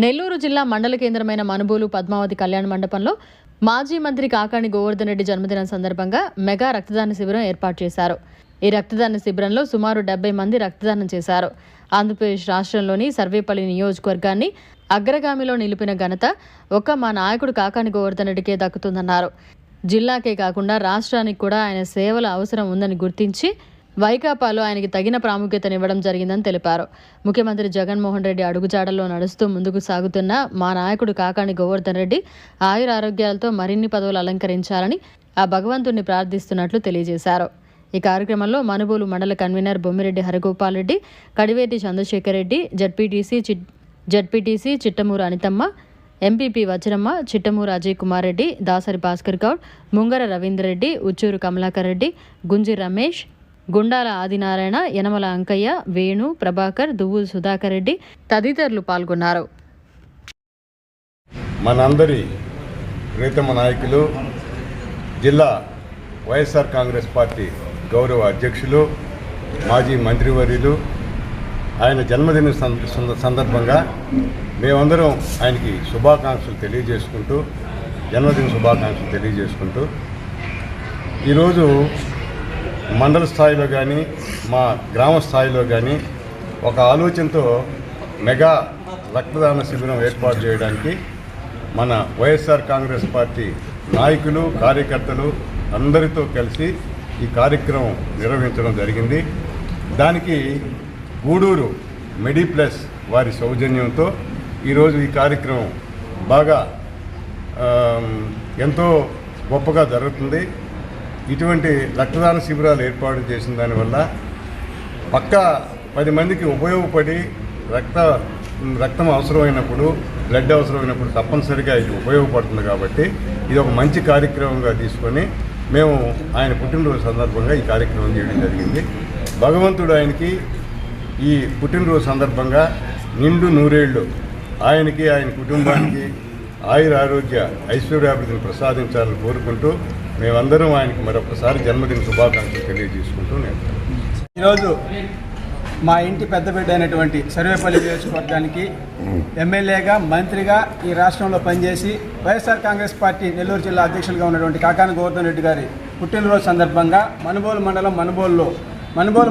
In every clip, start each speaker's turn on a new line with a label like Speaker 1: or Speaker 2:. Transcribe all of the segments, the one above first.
Speaker 1: నెల్లూరు జిల్లా మండల కేంద్రమైన మనుబోలు పద్మావతి కళ్యాణ మండపంలో మాజీ మంత్రి కాకాణి గోవర్ధన్ రెడ్డి జన్మదినం సందర్భంగా మెగా రక్తదాన శిబిరం ఏర్పాటు చేశారు. ఈ రక్తదాన శిబిరంలో సుమారు 70 మంది రక్తదానం చేశారు. ఆంధ్రప్రదేశ్ రాష్ట్రంలోని సర్వేపల్లి నియోజకవర్గాన్ని అగ్రగామిలో నిలిపిన ఘనత ఒక్క మా నాయకుడు కాకాణి గోవర్ధన్ రెడ్డికే దక్కుతుందన్నారు. జిల్లాకే కాకుండా రాష్ట్రానికి కూడా ఆయన సేవల అవసరం ఉందని గుర్తించి వైకాపాలో ఆయనకి తగిన ప్రాముఖ్యతనివ్వడం జరిగిందని తెలిపారు. ముఖ్యమంత్రి జగన్మోహన్ రెడ్డి అడుగుజాడల్లో నడుస్తూ ముందుకు సాగుతున్న మా నాయకుడు కాకాణి గోవర్ధన్ రెడ్డి ఆయురారోగ్యాలతో మరిన్ని పదవులు అలంకరించాలని ఆ భగవంతుణ్ణి ప్రార్థిస్తున్నట్లు తెలియజేశారు. ఈ కార్యక్రమంలో మనుబోలు మండల convener Bommireddy Harigopal Reddy, Kadiveti Chandrasekhar Reddy, ZPTC Chittamur అనితమ్మ, MPP Vajramma, Chittamur Ajay Kumar Reddy, Dasari Bhaskar Goud, Mungara Ravinder Reddy, ఉచ్చూరు Kamalakar Reddy, గుంజి రమేష్, గుండాల ఆదినారాయణ, యనమల అంకయ్య, వేణు, ప్రభాకర్, దువ్వులు సుధాకర్ రెడ్డి తదితరులు పాల్గొన్నారు.
Speaker 2: మనందరి ప్రియతమ నాయకులు, జిల్లా వైఎస్ఆర్ కాంగ్రెస్ పార్టీ గౌరవ అధ్యక్షులు, మాజీ మంత్రివర్యులు, ఆయన జన్మదిన సందర్భంగా మేమందరం ఆయనకి జన్మదిన శుభాకాంక్షలు తెలియజేసుకుంటూ ఈరోజు మండల స్థాయిలో కానీ మా గ్రామ స్థాయిలో కానీ ఒక ఆలోచనతో మెగా రక్తదాన శిబిరం ఏర్పాటు చేయడానికి మన వైఎస్ఆర్ కాంగ్రెస్ పార్టీ నాయకులు, కార్యకర్తలు అందరితో కలిసి ఈ కార్యక్రమం నిర్వహించడం జరిగింది. దానికి గూడూరు మెడిప్లస్ వారి సౌజన్యంతో ఈరోజు ఈ కార్యక్రమం బాగా ఎంతో గొప్పగా జరుగుతుంది. ఇటువంటి రక్తదాన శిబిరాలు ఏర్పాటు చేసిన దానివల్ల పక్కా 10 మందికి ఉపయోగపడి రక్తం అవసరమైనప్పుడు, బ్లడ్ అవసరమైనప్పుడు తప్పనిసరిగా ఇది ఉపయోగపడుతుంది. కాబట్టి ఇది ఒక మంచి కార్యక్రమంగా తీసుకొని మేము ఆయన పుట్టినరోజు సందర్భంగా ఈ కార్యక్రమం చేయడం జరిగింది. భగవంతుడు ఆయనకి ఈ పుట్టినరోజు సందర్భంగా నిండు నూరేళ్లు ఆయనకి, ఆయన కుటుంబానికి ఆయుర ఆరోగ్య ఐశ్వర్యాభివృద్ధిని ప్రసాదించాలని కోరుకుంటూ మేమందరం ఆయనకి మరొకసారి జన్మదిన శుభాకాంక్షలు తెలియజేసుకుంటూ
Speaker 3: ఈరోజు మా ఇంటి పెద్ద బిడ్డ అయినటువంటి సర్వేపల్లి నియోజకవర్గానికి ఎమ్మెల్యేగా, మంత్రిగా ఈ రాష్ట్రంలో పనిచేసి వైఎస్ఆర్ కాంగ్రెస్ పార్టీ నెల్లూరు జిల్లా అధ్యక్షులుగా ఉన్నటువంటి కాకాణి గోవర్ధన్ రెడ్డి గారి పుట్టినరోజు సందర్భంగా మనుబోలు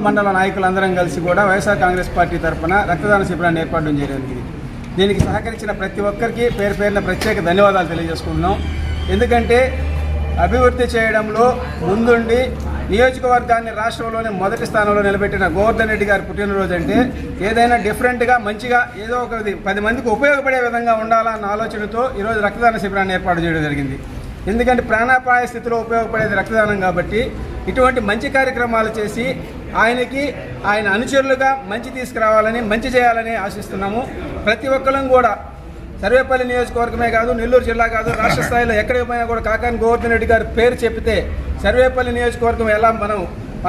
Speaker 3: మండల నాయకులందరం కలిసి కూడా వైఎస్ఆర్ కాంగ్రెస్ పార్టీ తరఫున రక్తదాన శిబిరాన్ని ఏర్పాటు జరిగింది. దీనికి సహకరించిన ప్రతి ఒక్కరికి పేరున ప్రత్యేక ధన్యవాదాలు తెలియజేసుకుంటున్నాం. ఎందుకంటే అభివృద్ధి చేయడంలో ముందుండి నియోజకవర్గాన్ని రాష్ట్రంలోనే మొదటి స్థానంలో నిలబెట్టిన గోవర్ధన్ రెడ్డి గారి పుట్టినరోజు అంటే ఏదైనా డిఫరెంట్గా, మంచిగా, ఏదో ఒకటి 10 మందికి ఉపయోగపడే విధంగా ఉండాలన్న ఆలోచనతో ఈరోజు రక్తదాన శిబిరాన్ని ఏర్పాటు చేయడం జరిగింది. ఎందుకంటే ప్రాణాపాయ స్థితిలో ఉపయోగపడేది రక్తదానం కాబట్టి ఇటువంటి మంచి కార్యక్రమాలు చేసి ఆయన అనుచరులుగా మంచి తీసుకురావాలని, మంచి చేయాలని ఆశిస్తున్నాము. ప్రతి ఒక్కరం కూడా సర్వేపల్లి నియోజకవర్గమే కాదు, నెల్లూరు జిల్లా కాదు, రాష్ట్ర స్థాయిలో ఎక్కడికి పోయినా కూడా కాకాణి గోవర్ధన్ రెడ్డి గారి పేరు చెప్తే సర్వేపల్లి నియోజకవర్గం ఎలా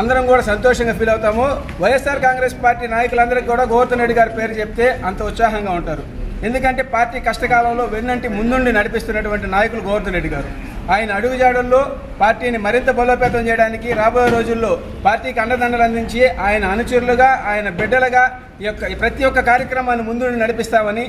Speaker 3: అందరం కూడా సంతోషంగా ఫీల్ అవుతాము. వైఎస్ఆర్ కాంగ్రెస్ పార్టీ నాయకులందరికీ కూడా గోవర్ధన్ రెడ్డి గారి పేరు చెప్తే అంత ఉత్సాహంగా ఉంటారు. ఎందుకంటే పార్టీ కష్టకాలంలో వెన్నంటి ముందుండి నడిపిస్తున్నటువంటి నాయకులు గోవర్ధన్ రెడ్డి గారు. ఆయన అడుగుజాడల్లో పార్టీని మరింత బలోపేతం చేయడానికి రాబోయే రోజుల్లో పార్టీకి అండదండలు అందించి ఆయన అనుచరులుగా, ఆయన బిడ్డలుగా ప్రతి ఒక్క కార్యక్రమాన్ని ముందుండి నడిపిస్తామని,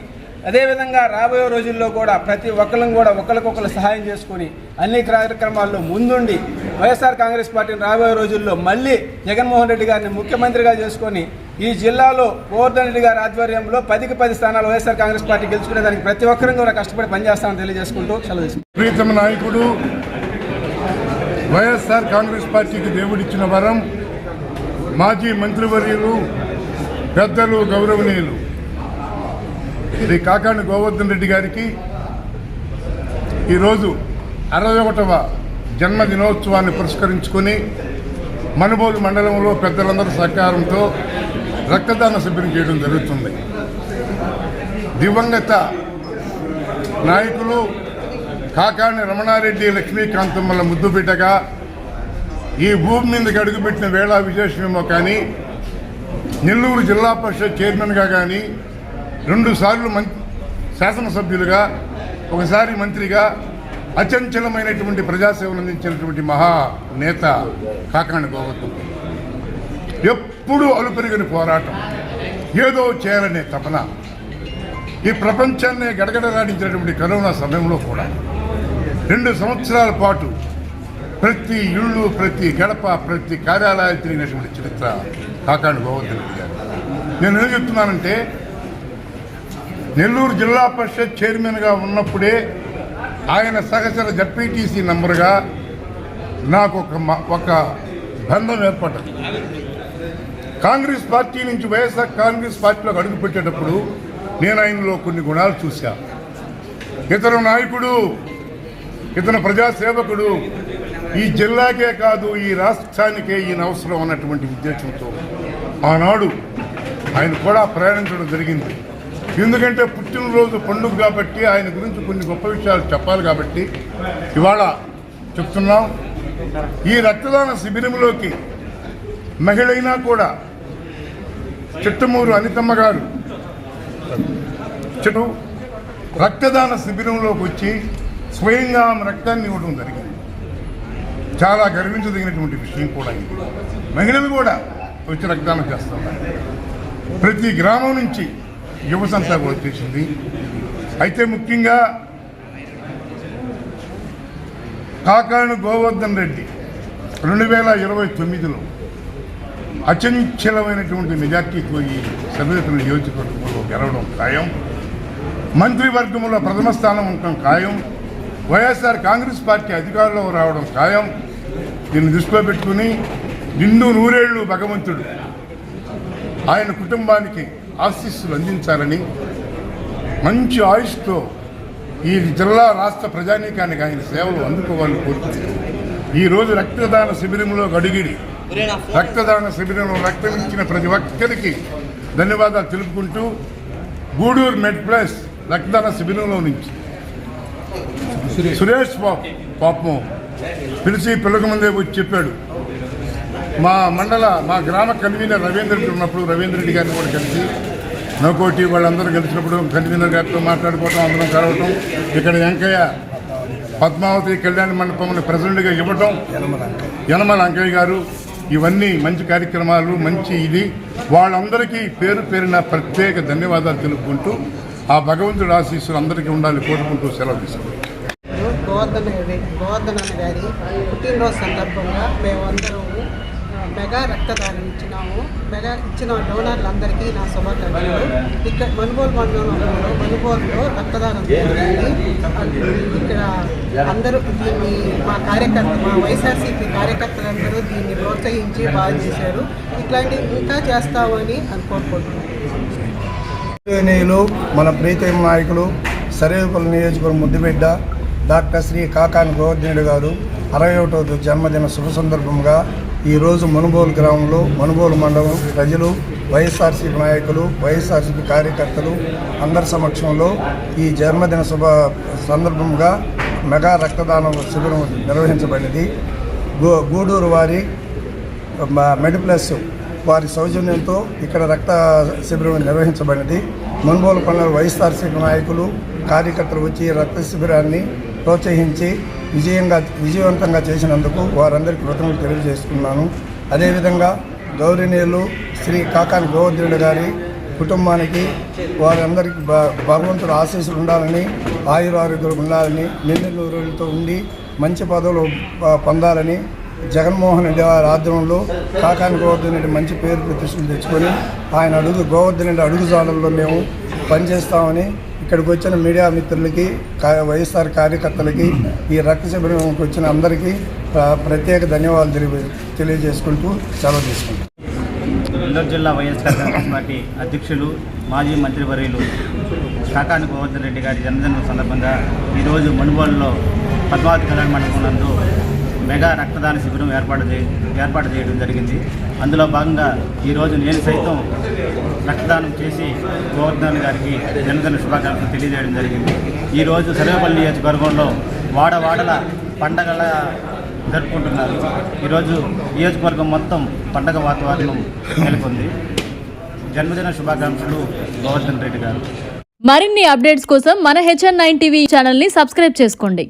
Speaker 3: అదేవిధంగా రాబోయే రోజుల్లో కూడా ప్రతి ఒక్కరం కూడా ఒకరికొకరు సహాయం చేసుకుని అన్ని కార్యక్రమాల్లో ముందుండి వైఎస్ఆర్ కాంగ్రెస్ పార్టీని రాబోయే రోజుల్లో మళ్ళీ జగన్మోహన్ రెడ్డి గారిని ముఖ్యమంత్రిగా చేసుకొని ఈ జిల్లాలో గోవర్ధన్ రెడ్డి గారి ఆధ్వర్యంలో 10కి 10 స్థానాలు వైఎస్ఆర్ కాంగ్రెస్ పార్టీ గెలుచుకునేదానికి ప్రతి ఒక్కరం కూడా కష్టపడి పనిచేస్తామని తెలియజేసుకుంటూ సెలవు తీసుకుంటాం.
Speaker 4: ప్రీతమ నాయకుడు, వైఎస్ఆర్ కాంగ్రెస్ పార్టీకి దేవుడిచ్చిన వరం, మాజీ మంత్రివర్యులు, పెద్దలు, గౌరవనీయులు శ్రీ కాకాణి గోవర్ధన్ రెడ్డి గారికి ఈరోజు 61వ జన్మదినోత్సవాన్ని పురస్కరించుకొని మనుబోలు మండలంలో పెద్దలందరి సహకారంతో రక్తదాన శిబిరం చేయడం జరుగుతుంది. దివంగత నాయకులు కాకాణి రమణారెడ్డి, లక్ష్మీకాంతమ్మల ముద్దుబిడ్డగా ఈ భూమి మీదకి అడుగుపెట్టిన వేళ విశేషమేమో కానీ నెల్లూరు జిల్లా పరిషత్ చైర్మన్గా కానీ 2 సార్లు శాసనసభ్యులుగా, ఒకసారి మంత్రిగా అచంచలమైనటువంటి ప్రజాసేవలు అందించినటువంటి మహానేత కాకాణి గోవర్ధన్. ఎప్పుడూ అలుపెరుగని పోరాటం, ఏదో చేయాలనే తపన. ఈ ప్రపంచాన్ని గడగడలాడించినటువంటి కరోనా సమయంలో కూడా 2 సంవత్సరాల పాటు ప్రతి ఇళ్ళు, ప్రతి గడప, ప్రతి కార్యాలయం తిరిగినటువంటి చరిత్ర కాకాణి గోవర్ధన్ రెడ్డి గారు. నేను ఏం చెప్తున్నానంటే, నెల్లూరు జిల్లా పరిషత్ చైర్మన్గా ఉన్నప్పుడే ఆయన సహచర జడ్పీటీసీ నంబర్గా నాకు ఒక బంధం ఏర్పడ్డది. కాంగ్రెస్ పార్టీ నుంచి వైఎస్ఆర్ కాంగ్రెస్ పార్టీలోకి అడుగుపెట్టేటప్పుడు నేను ఆయనలో కొన్ని గుణాలు చూశాను. ఇతను నాయకుడు, ఇతను ప్రజాసేవకుడు, ఈ జిల్లాకే కాదు ఈ రాష్ట్రానికే ఈయన అవసరం అన్నటువంటి ఉద్దేశంతో ఆనాడు ఆయన కూడా ప్రయాణించడం జరిగింది. ఎందుకంటే పుట్టినరోజు పండుగ కాబట్టి ఆయన గురించి కొన్ని గొప్ప విషయాలు చెప్పాలి కాబట్టి ఇవాళ చెప్తున్నాం. ఈ రక్తదాన శిబిరంలోకి మహిళైనా కూడా చిట్టమూరు అనితమ్మ గారు రక్తదాన శిబిరంలోకి వచ్చి స్వయంగా ఆమె రక్తాన్ని ఇవ్వడం జరిగింది. చాలా గర్వించదగినటువంటి విషయం కూడా ఇది. మహిళలు కూడా వచ్చి రక్తదానం చేస్తున్నారు. ప్రతి గ్రామం నుంచి యువతంతా కూడా చేసింది. అయితే ముఖ్యంగా కాకాణి గోవర్ధన్ రెడ్డి 2029లో అచంచలమైనటువంటి మెజార్టీతో ఈ సర్వేపల్లి నియోజకవర్గంలో గెలవడం ఖాయం. మంత్రివర్గంలో ప్రథమ స్థానం ఉండటం ఖాయం. వైఎస్ఆర్ కాంగ్రెస్ పార్టీ అధికారంలో రావడం ఖాయం. దీన్ని దృష్టిలో పెట్టుకుని నిండు నూరేళ్లు భగవంతుడు ఆయన కుటుంబానికి ఆశీస్సులు అందించాలని, మంచి ఆయుష్తో ఈ జిల్లా రాష్ట్ర ప్రజానీకానికి ఆయన సేవలు అందుకోవాలని కోరుకుంటున్నాను. ఈరోజు రక్తదాన శిబిరంలో అడిగిడి రక్తదాన శిబిరంలో రక్తం ఇచ్చిన ప్రతి ఒక్కరికి ధన్యవాదాలు తెలుపుకుంటూ, గూడూరు మెడ్ ప్లస్ రక్తదాన శిబిరంలో నుంచి సురేష్ పాపం పిలిచి పిల్లక ముందే వచ్చి చెప్పాడు. మా గ్రామ కన్వీనర్ రవీంద్ర రెడ్డి ఉన్నప్పుడు రవీంద్ర రెడ్డి గారిని కూడా కలిసి నోకోటి వాళ్ళందరూ కలిసినప్పుడు కన్వీనర్ గారితో మాట్లాడుకోవటం, అందరం కలవటం, ఇక్కడ వెంకయ్య పద్మావతి కళ్యాణ మండపంలో ప్రెసిడెంట్గా ఇవ్వటం, యనమల అంకయ్య గారు, ఇవన్నీ మంచి కార్యక్రమాలు, మంచి ఇది. వాళ్ళందరికీ పేరు పేరున ప్రత్యేక ధన్యవాదాలు తెలుపుకుంటూ ఆ భగవంతుడి ఆశీస్సులు అందరికీ ఉండాలి కోరుకుంటూ సెలవు తీసుకుంటాం.
Speaker 5: గోవర్ధన్ గారి పుట్టినరోజు సందర్భంగా మేమందరం మెగా రక్తదానం ఇచ్చినాము. మెగా ఇచ్చిన డోనర్లందరికీ నా శుభాకాంక్షలు. ఇక్కడ మనుగోలు మండలంలో మనుగోలులో రక్తదానం జరిగింది. ఇక్కడ అందరూ దీన్ని మా వైఎస్ఆర్సీపీ కార్యకర్తలందరూ దీన్ని ప్రోత్సహించి బాగా చేశారు. ఇట్లాంటివి ఇంకా చేస్తామని కోరుకుంటున్నాను.
Speaker 3: మన ప్రీతమ నాయకులు సర్వేపల్లి నియోజకవర్గం ముద్దుబిడ్డ డాక్టర్ శ్రీ కాకాణి గోవర్ధన్ రెడ్డి గారు 61వ జన్మదిన శుభ సందర్భంగా ఈరోజు మనుబోలు గ్రామంలో మనుబోలు మండలం ప్రజలు, వైఎస్ఆర్సీపీ నాయకులు, వైఎస్ఆర్సీపీ కార్యకర్తలు అందరి సమక్షంలో ఈ జన్మదిన శుభ సందర్భంగా మెగా రక్తదానం శిబిరం నిర్వహించబడింది. గూడూరు వారి మెడ్ ప్లస్ వారి సౌజన్యంతో ఇక్కడ రక్త శిబిరం నిర్వహించబడింది. మనుబోలు పల్లె వైఎస్ఆర్సీపీ నాయకులు, కార్యకర్తలు వచ్చి రక్త శిబిరాన్ని ప్రోత్సహించి విజయవంతంగా చేసినందుకు వారందరికీ కృతజ్ఞతలు తెలియజేస్తున్నాను. అదేవిధంగా గౌరవనీయులు శ్రీ కాకాణి గోవర్ధన్ రెడ్డి గారి కుటుంబానికి వారందరికీ భగవంతుడు ఆశీస్సులు ఉండాలని, ఆయురారోగ్యాలు ఉండాలని, నిండు రోజులతో ఉండి మంచి పదవులు పొందాలని, జగన్మోహన్ రెడ్డి గారి ఆధ్వర్యంలో కాకాణి గోవర్ధన్ రెడ్డి మంచి పేరు ప్రతిష్టలు తెచ్చుకొని ఆయన గోవర్ధన్ రెడ్డి అడుగుజాడల్లో మేము పనిచేస్తామని ఇక్కడికి వచ్చిన మీడియా మిత్రులకి, వైఎస్ఆర్ కార్యకర్తలకి, ఈ రక్త శిబిరంకి వచ్చిన అందరికీ ప్రత్యేక ధన్యవాదాలు తెలియజేసుకుంటూ సెలవు తీసుకుంటాం.
Speaker 6: నెల్లూరు జిల్లా వైఎస్ఆర్ కాంగ్రెస్ పార్టీ అధ్యక్షులు, మాజీ మంత్రివర్యులు కాకాణి గోవర్ధన్ రెడ్డి గారి జన్మదినం సందర్భంగా ఈరోజు మనుబోలులో పద్మావతి కళ్యాణ మండపం నందు మెగా రక్తదాన శిబిరం ఏర్పాటు చేయడం జరిగింది. అందులో భాగంగా ఈరోజు నేను సైతం రక్తదానం చేసి గోవర్ధన్ గారికి జన్మదిన శుభాకాంక్షలు తెలియజేయడం జరిగింది. ఈరోజు సర్వేపల్లి నియోజకవర్గంలో వాడవాడల పండగల జరుపుకుంటున్నారు. ఈరోజు నియోజకవర్గం మొత్తం పండగ వాతావరణం నెలకొంది. జన్మదిన శుభాకాంక్షలు గోవర్ధన్ రెడ్డి గారు.
Speaker 1: మరిన్ని అప్డేట్స్ కోసం మన HN9 టీవీ ఛానల్ని సబ్స్క్రైబ్ చేసుకోండి.